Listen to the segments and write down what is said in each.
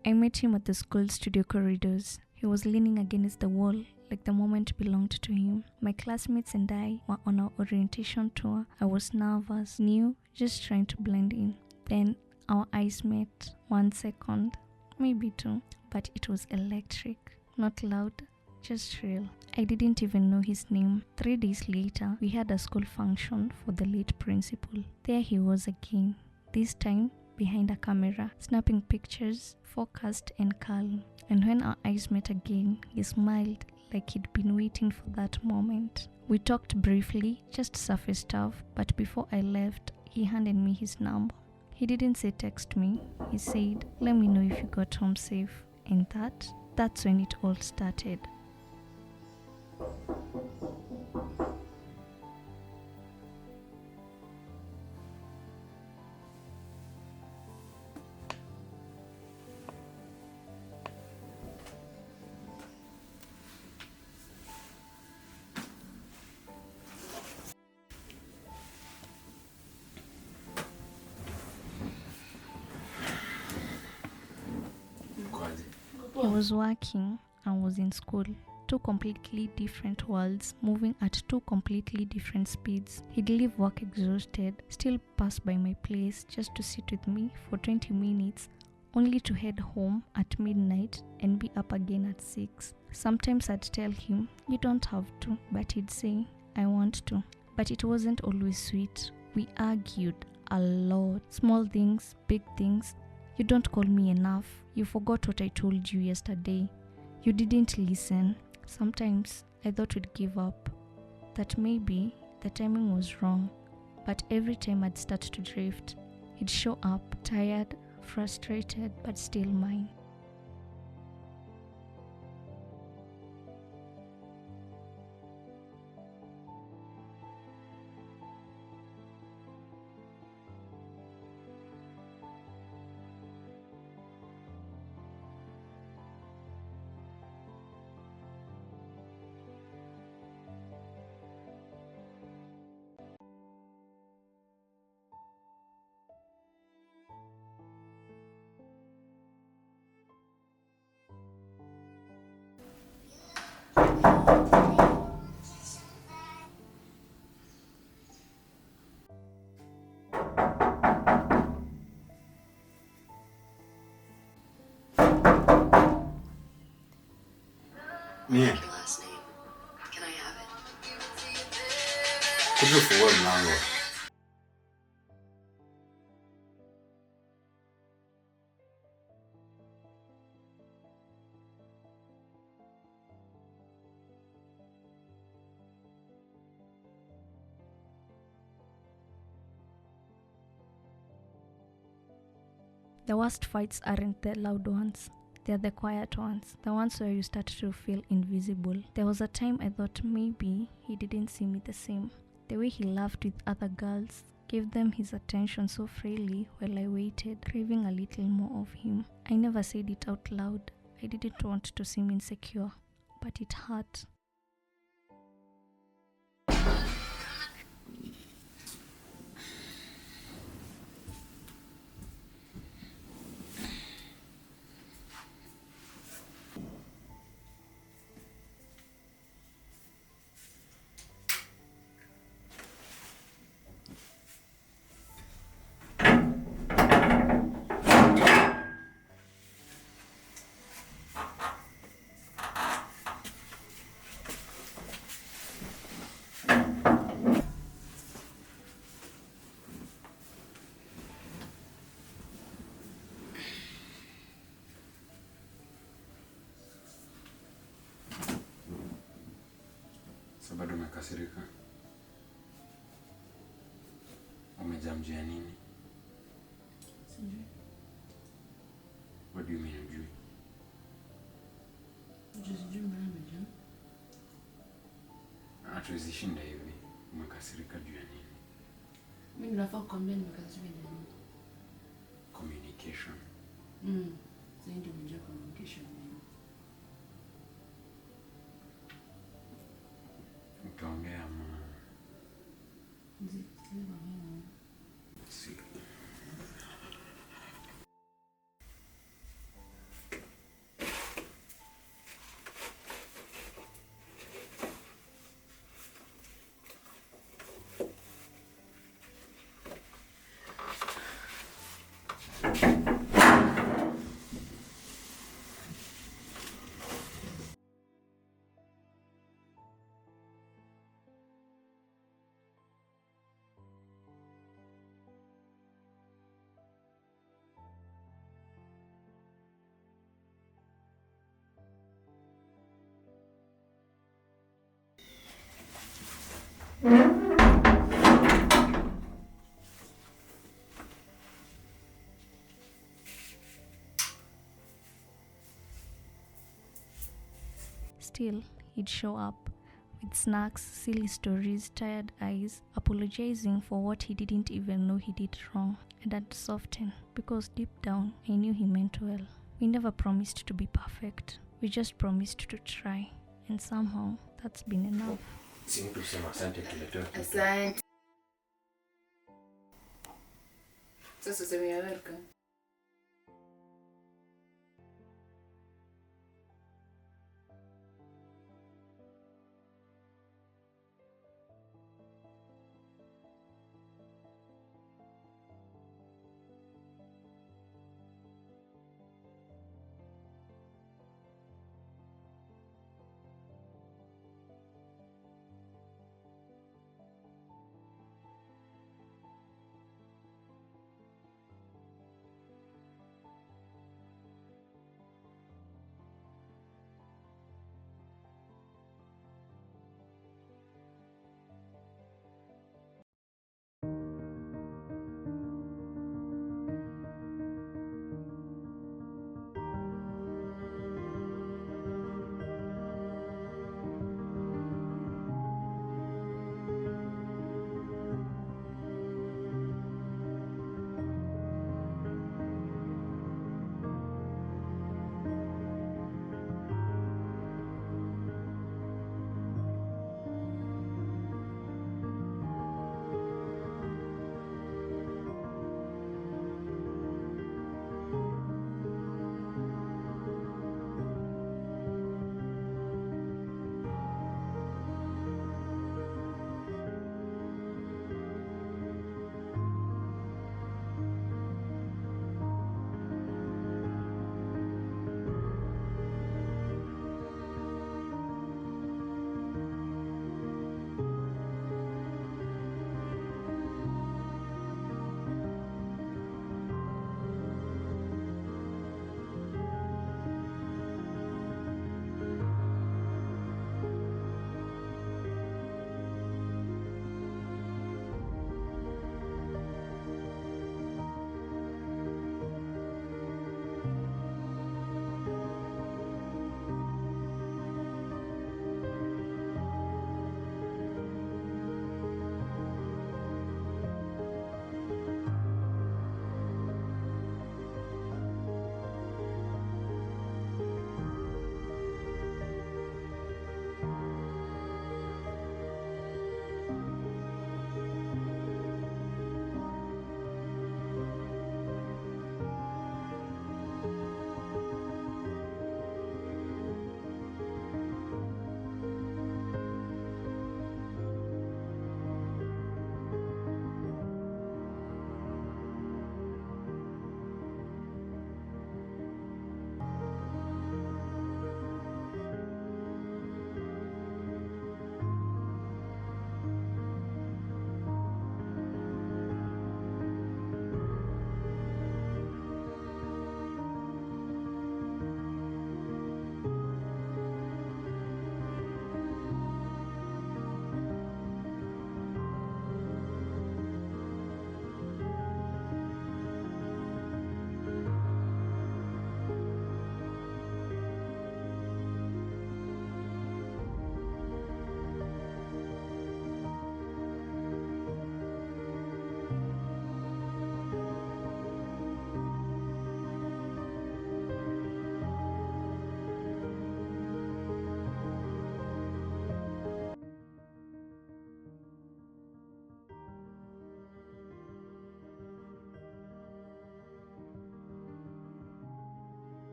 I met him at the school studio corridors. He was leaning against the wall like the moment belonged to him. My classmates and I were on our orientation tour. I was nervous, new, just trying to blend in. Then our eyes met. 1 second, maybe 2, but it was electric. Not loud, just real. I didn't even know his name. 3 days later, we had a school function for the late principal. There he was again, this time behind a camera, snapping pictures, focused and calm. And when our eyes met again, he smiled like he'd been waiting for that moment. We talked briefly, just surface stuff, but before I left, he handed me his number. He didn't say text me, he said, let me know if you got home safe. And that's when it all started. He was working and was in school. 2 completely different worlds, moving at 2 completely different speeds. He'd leave work exhausted, still pass by my place just to sit with me for 20 minutes, only to head home at midnight and be up again at 6. Sometimes I'd tell him, you don't have to, but he'd say, I want to. But it wasn't always sweet. We argued a lot. Small things, big things. You don't call me enough. You forgot what I told you yesterday. You didn't listen. Sometimes I thought we'd give up, that maybe the timing was wrong. But every time I'd start to drift, he'd show up, tired, frustrated, but still mine. Mia, Last name. Can I have it? could you forward mlango? The worst fights aren't the loud ones. They're the quiet ones, the ones where you start to feel invisible. There was a time I thought maybe he didn't see me the same. The way he laughed with other girls, gave them his attention so freely while I waited, craving a little more of him. I never said it out loud. I didn't want to seem insecure, but it hurt. So bado umekasirika? Umejamjia nini? Sijui. What do you mean ujui? Sijui maana nimejua. Hatuwezi shinda hivi. Umekasirika juu ya nini? Mimi nafaa kukwambia nimekasirika juu ya nini? Communication. Sasa ndio nimejua communication ni. Utaongea ama Si. Still, he'd show up with snacks, silly stories, tired eyes, apologizing for what he didn't even know he did wrong. And I'd soften because deep down I knew he meant well. We never promised to be perfect. We just promised to try. And somehow that's been enough. Si mtu kusema asante tuletewa kitu. Asante. Sasa useme you're welcome.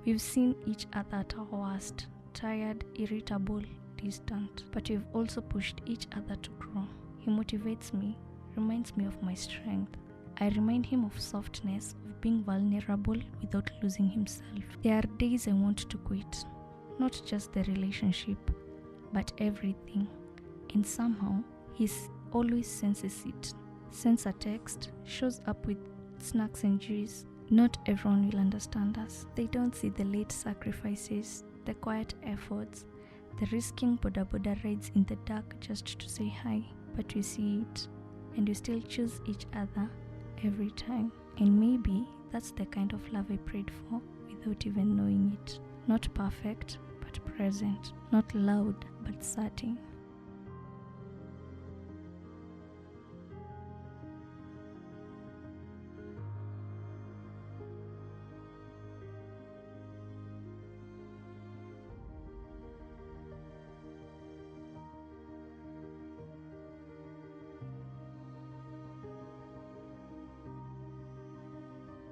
We've seen each other at our worst, tired, irritable, distant, but we've also pushed each other to grow. He motivates me, reminds me of my strength. I remind him of softness, of being vulnerable without losing himself. There are days I want to quit, not just the relationship, but everything. And somehow, he always senses it. Sends a text, shows up with snacks and juice. Not everyone will understand us. They don't see the late sacrifices, the quiet efforts, the risking boda rides in the dark just to say hi. but you see it and you still choose each other every time. And maybe that's the kind of love I prayed for without even knowing it. Not perfect, but present. Not loud, but certain.